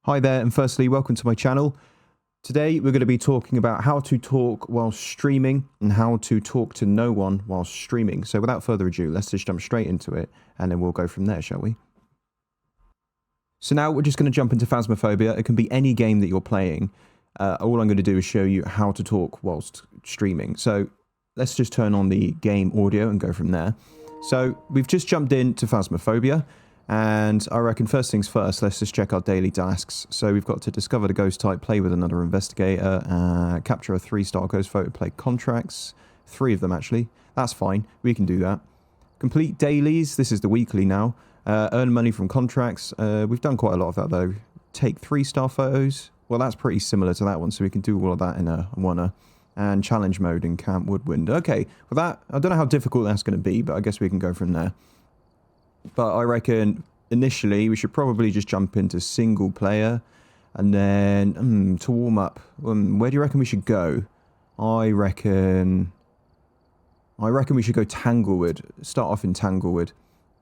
Hi there, and firstly, welcome to my channel. Today, we're going to be talking about how to talk while streaming and how to talk to no one while streaming. So without further ado, let's just jump straight into it, and then we'll go from there, shall we? So now we're just going to jump into Phasmophobia. It can be any game that you're playing. All I'm going to do is show you how to talk whilst streaming. So let's just turn on the game audio and go from there. So we've just jumped into Phasmophobia. And I reckon first things first, let's just check our daily tasks. So we've got to discover the ghost type, play with another investigator, capture a 3-star ghost photo, play contracts. 3 of them, actually. That's fine. We can do that. Complete dailies. This is the weekly now. Earn money from contracts. We've done quite a lot of that, though. Take 3-star photos. Well, that's pretty similar to that one, so we can do all of that in a one. And challenge mode in Camp Woodwind. Okay, well that, I don't know how difficult that's going to be, but I guess we can go from there. But I reckon initially we should probably just jump into single player, and then to warm up, where do you reckon we should go? I reckon we should go Tanglewood. Start off in Tanglewood.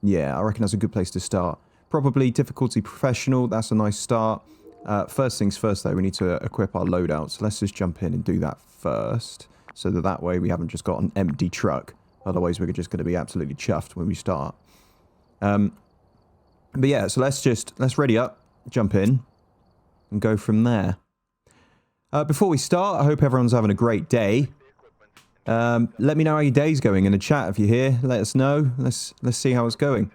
Yeah, I reckon that's a good place to start. Probably difficulty professional. That's a nice start. First things first, though, we need to equip our loadout. So let's just jump in and do that first, so that way we haven't just got an empty truck. Otherwise, we're just going to be absolutely chuffed when we start. But yeah, so let's ready up, jump in, and go from there. Before we start, I hope everyone's having a great day. Let me know how your day's going in the chat if you're here. Let us know. Let's see how it's going.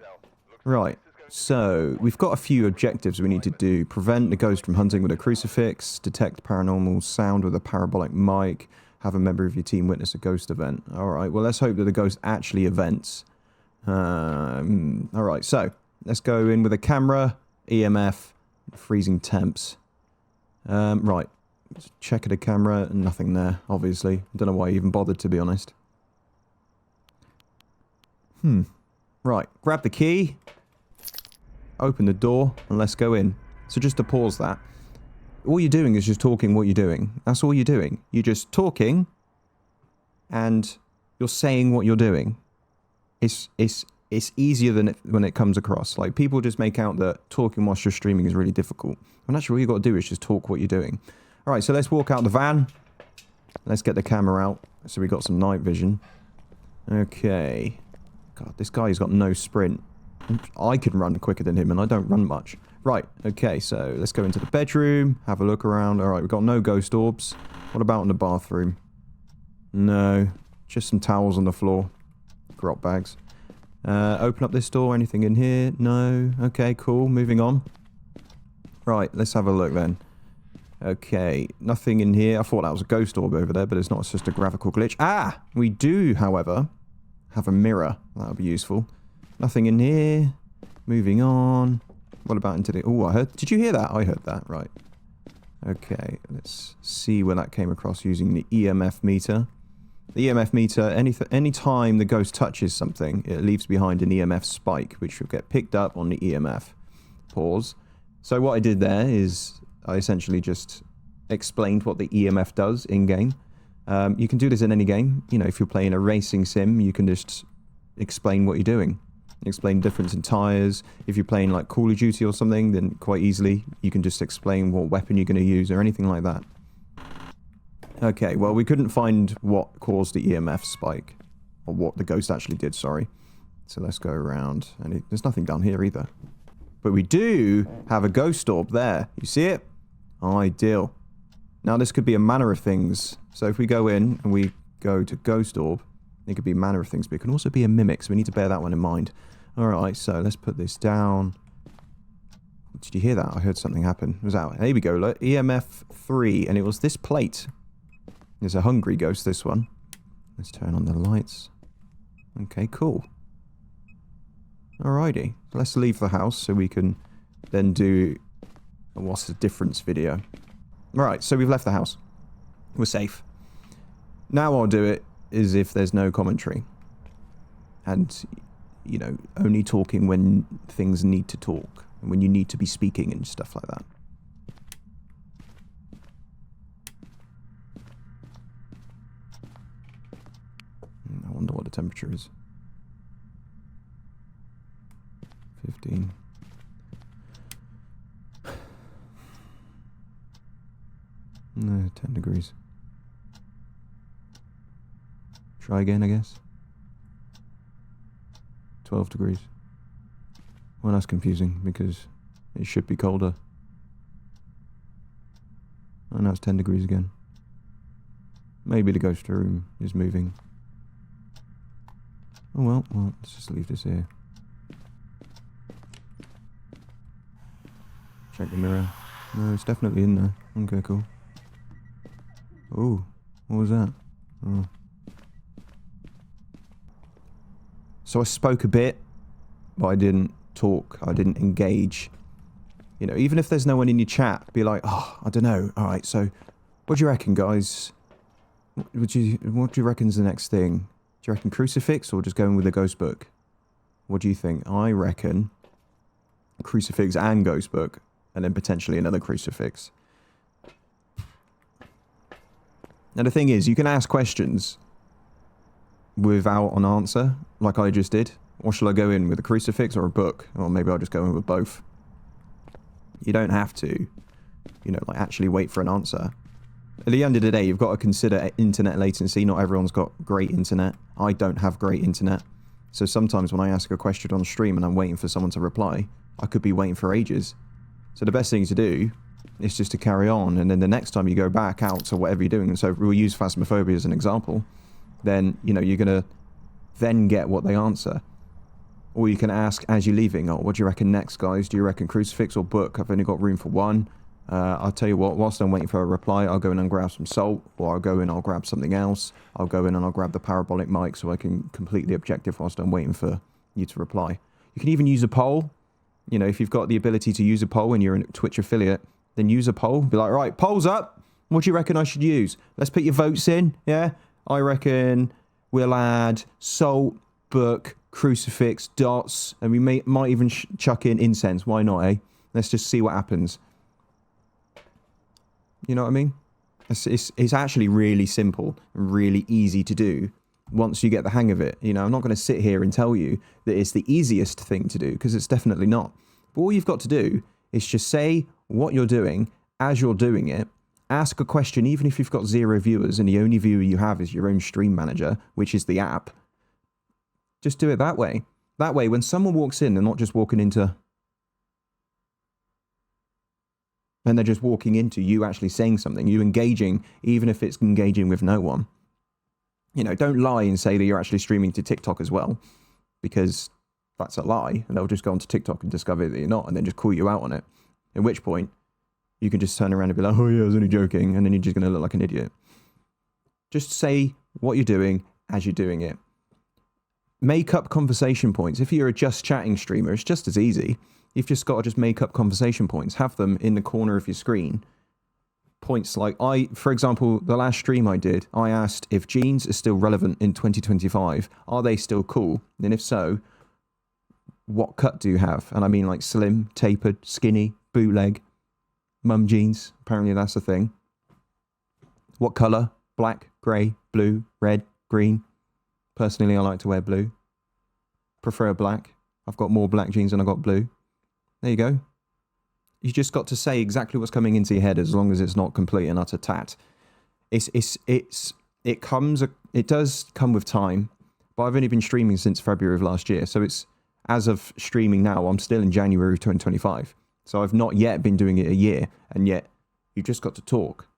Right, so we've got a few objectives we need to do. Prevent the ghost from hunting with a crucifix, detect paranormal sound with a parabolic mic, have a member of your team witness a ghost event. Alright, well let's hope that the ghost actually events. Alright, so let's go in with a camera, EMF, freezing temps. Right, check at a camera, nothing there, obviously. Don't know why I even bothered, to be honest. Right, grab the key, open the door, and let's go in. So just to pause that, all you're doing is just talking what you're doing. That's all you're doing. You're just talking, and you're saying what you're doing. It's easier than when it comes across. Like, people just make out that talking whilst you're streaming is really difficult. And actually, all you got to do is just talk what you're doing. All right, so let's walk out the van. Let's get the camera out, so we got some night vision. Okay. God, this guy's got no sprint. I can run quicker than him, and I don't run much. Right, okay, so let's go into the bedroom, have a look around. All right, we've got no ghost orbs. What about in the bathroom? No, just some towels on the floor. Grot bags. Open up this door. Anything in here? No. Okay, cool. Moving on. Right, let's have a look then. Okay, nothing in here. I thought that was a ghost orb over there, but it's not. It's just a graphical glitch. Ah! We do, however, have a mirror. That'll be useful. Nothing in here. Moving on. What about into the... Oh, I heard... Did you hear that? I heard that. Right. Okay, let's see where that came across using the EMF meter. The EMF meter, any time the ghost touches something, it leaves behind an EMF spike, which will get picked up on the EMF. Pause. So what I did there is I essentially just explained what the EMF does in-game. You can do this in any game. You know, if you're playing a racing sim, you can just explain what you're doing. Explain the difference in tires. If you're playing like Call of Duty or something, then quite easily you can just explain what weapon you're going to use or anything like that. Okay, well, we couldn't find what caused the EMF spike. Or what the ghost actually did, sorry. So let's go around. And there's nothing down here either. But we do have a ghost orb there. You see it? Ideal. Now, this could be a manner of things. So if we go in and we go to ghost orb, it could be a manner of things. But it can also be a mimic, so we need to bear that one in mind. Alright, so let's put this down. Did you hear that? I heard something happen. It was out. Here we go. Look, EMF 3. And it was this plate. There's a hungry ghost, this one. Let's turn on the lights. Okay, cool. Alrighty. Let's leave the house so we can then do a what's the difference video. Alright, so we've left the house. We're safe. Now I'll do it as if there's no commentary. And, you know, only talking when things need to talk. When you need to be speaking and stuff like that. I wonder what the temperature is. 15. No, 10 degrees. Try again, I guess. 12 degrees. Well, that's confusing because it should be colder. Oh, now it's 10 degrees again. Maybe the ghost room is moving. Oh well, let's just leave this here. Check the mirror. No, it's definitely in there. Okay, cool. Oh, what was that? Oh. So I spoke a bit, but I didn't talk. I didn't engage. You know, even if there's no one in your chat, be like, oh, I don't know. All right, so what do you reckon, guys? What do you reckon's the next thing? Do you reckon crucifix or just going with the ghost book? What do you think? I reckon crucifix and ghost book, and then potentially another crucifix. Now the thing is, you can ask questions without an answer, like I just did. Or shall I go in with a crucifix or a book? Or maybe I'll just go in with both. You don't have to, you know, like actually wait for an answer. At the end of the day, you've got to consider internet latency. Not everyone's got great internet. I don't have great internet. So sometimes when I ask a question on stream and I'm waiting for someone to reply, I could be waiting for ages. So the best thing to do is just to carry on. And then the next time you go back out to whatever you're doing, so we'll use Phasmophobia as an example, then, you know, you're going to then get what they answer. Or you can ask as you're leaving, oh, what do you reckon next, guys? Do you reckon crucifix or book? I've only got room for one. I'll tell you what, whilst I'm waiting for a reply, I'll go in and grab some salt, or I'll go in, I'll grab something else. I'll go in and I'll grab the parabolic mic so I can complete the objective whilst I'm waiting for you to reply. You can even use a poll. You know, if you've got the ability to use a poll and you're a Twitch affiliate, then use a poll. Be like, right, polls up. What do you reckon I should use? Let's put your votes in, yeah? I reckon we'll add salt, book, crucifix, dots, and we might even chuck in incense. Why not, eh? Let's just see what happens. You know what I mean? It's actually really simple and really easy to do once you get the hang of it. You know, I'm not going to sit here and tell you that it's the easiest thing to do, because it's definitely not. But all you've got to do is just say what you're doing as you're doing it. Ask a question, even if you've got 0 viewers and the only viewer you have is your own stream manager, which is the app. Just do it that way. That way, when someone walks in, they're not just walking into... and they're just walking into you actually saying something, you engaging, even if it's engaging with no one. You know, don't lie and say that you're actually streaming to TikTok as well, because that's a lie, and they'll just go onto TikTok and discover that you're not, and then just call you out on it. At which point, you can just turn around and be like, oh yeah, I was only joking, and then you're just going to look like an idiot. Just say what you're doing as you're doing it. Make up conversation points. If you're a just chatting streamer, it's just as easy. You've just got to just make up conversation points. Have them in the corner of your screen. Points like, for example, the last stream I did, I asked if jeans are still relevant in 2025. Are they still cool? And if so, what cut do you have? And I mean like slim, tapered, skinny, bootleg, mum jeans. Apparently that's a thing. What colour? Black, grey, blue, red, green. Personally, I like to wear blue. Prefer black. I've got more black jeans than I got blue. There you go. You just got to say exactly what's coming into your head, as long as it's not complete and utter tat. It does come with time, but I've only been streaming since February of last year. So it's, as of streaming now, I'm still in January of 2025. So I've not yet been doing it a year, and yet you've just got to talk.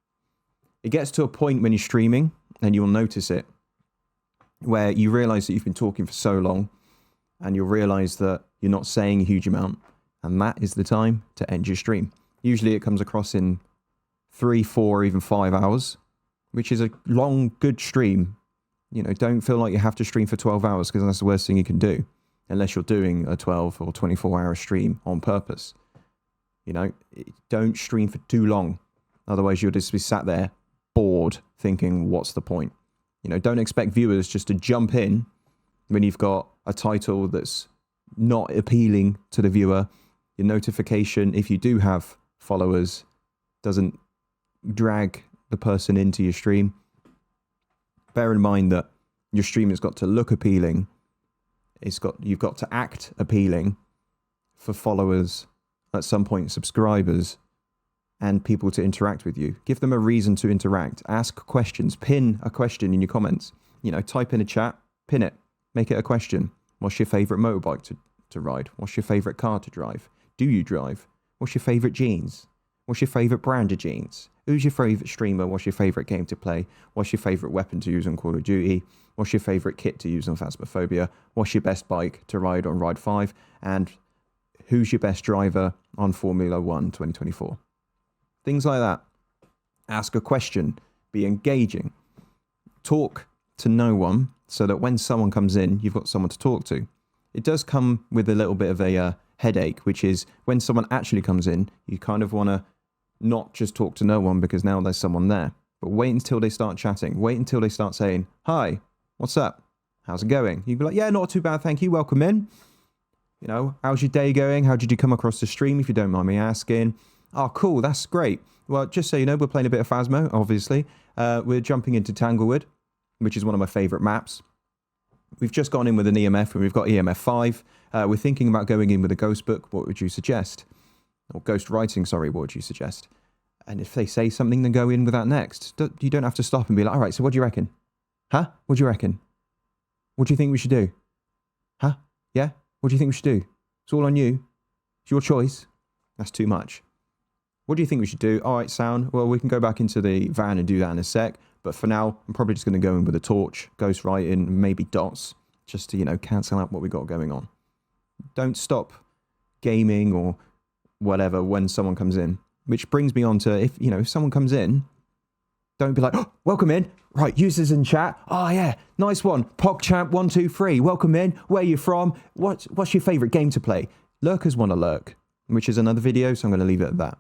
It gets to a point when you're streaming, and you'll notice it, where you realize that you've been talking for so long, and you'll realize that you're not saying a huge amount, and that is the time to end your stream. Usually it comes across in 3, 4, even 5 hours, which is a long, good stream. You know, don't feel like you have to stream for 12 hours, because that's the worst thing you can do, unless you're doing a 12 or 24-hour stream on purpose. You know, don't stream for too long. Otherwise, you'll just be sat there bored thinking, what's the point? You know, don't expect viewers just to jump in when you've got a title that's not appealing to the viewer. Your notification, if you do have followers, doesn't drag the person into your stream. Bear in mind that your stream has got to look appealing. You've got to act appealing for followers, at some point subscribers, and people to interact with you. Give them a reason to interact. Ask questions. Pin a question in your comments. Type in a chat, pin it, make it a question. What's your favourite motorbike to ride? What's your favourite car to drive? Do you drive? What's your favourite jeans? What's your favourite brand of jeans? Who's your favourite streamer? What's your favourite game to play? What's your favourite weapon to use on Call of Duty? What's your favourite kit to use on Phasmophobia? What's your best bike to ride on Ride 5? And who's your best driver on Formula 1 2024? Things like that. Ask a question. Be engaging. Talk to no one so that when someone comes in, you've got someone to talk to. It does come with a little bit of a headache, which is when someone actually comes in, you kind of want to not just talk to no one because now there's someone there. But wait until they start chatting. Wait until they start saying, hi, what's up? How's it going? You'd be like, yeah, not too bad, thank you. Welcome in. How's your day going? How did you come across the stream, if you don't mind me asking? Oh, cool, that's great. Well, just so you know, we're playing a bit of Phasmo, obviously. We're jumping into Tanglewood, which is one of my favourite maps. We've just gone in with an EMF, and we've got EMF 5. We're thinking about going in with a ghost book. What would you suggest? Or ghost writing, sorry, what would you suggest? And if they say something, then go in with that next. You don't have to stop and be like, all right, so what do you reckon? Huh? What do you reckon? What do you think we should do? Huh? Yeah? What do you think we should do? It's all on you. It's your choice. That's too much. What do you think we should do? All right, sound. Well, we can go back into the van and do that in a sec. But for now, I'm probably just going to go in with a torch, ghost writing, maybe dots, just to, cancel out what we got going on. Don't stop gaming or whatever when someone comes in. Which brings me on to, if someone comes in, don't be like, oh, welcome in. Right, users in chat. Oh, yeah, nice one. PogChamp123, welcome in. Where are you from? What's your favourite game to play? Lurkers want to lurk, which is another video, so I'm going to leave it at that.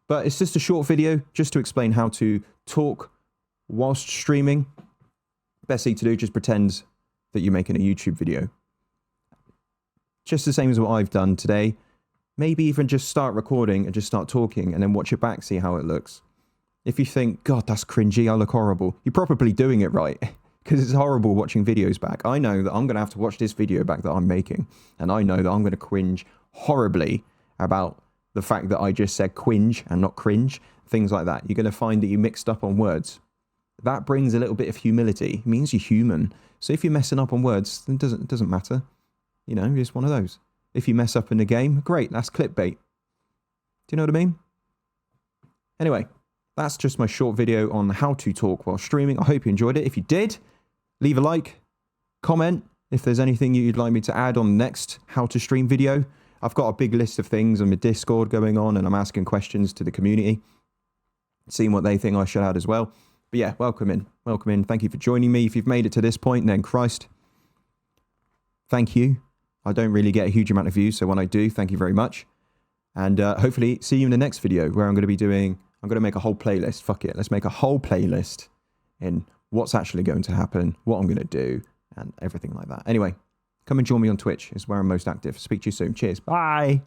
But it's just a short video just to explain how to talk whilst streaming. Best thing to do, just pretend that you're making a YouTube video. Just the same as what I've done today. Maybe even just start recording and just start talking and then watch it back, see how it looks. If you think, God, that's cringy, I look horrible, you're probably doing it right. Because it's horrible watching videos back. I know that I'm going to have to watch this video back that I'm making. And I know that I'm going to cringe horribly about the fact that I just said quinge and not cringe. Things like that. You're going to find that you mixed up on words. That brings a little bit of humility. It means you're human. So if you're messing up on words, it doesn't matter. It's one of those. If you mess up in the game, great, that's clickbait. Do you know what I mean? Anyway, that's just my short video on how to talk while streaming. I hope you enjoyed it. If you did, leave a like, comment if there's anything you'd like me to add on the next how to stream video. I've got a big list of things on my Discord going on, and I'm asking questions to the community, seeing what they think I should add as well. But yeah, welcome in. Welcome in. Thank you for joining me. If you've made it to this point, then Christ, thank you. I don't really get a huge amount of views, so when I do, thank you very much. And hopefully see you in the next video where I'm going to make a whole playlist. Fuck it. Let's make a whole playlist in what's actually going to happen, what I'm going to do, and everything like that. Anyway, come and join me on Twitch. It's where I'm most active. Speak to you soon. Cheers. Bye.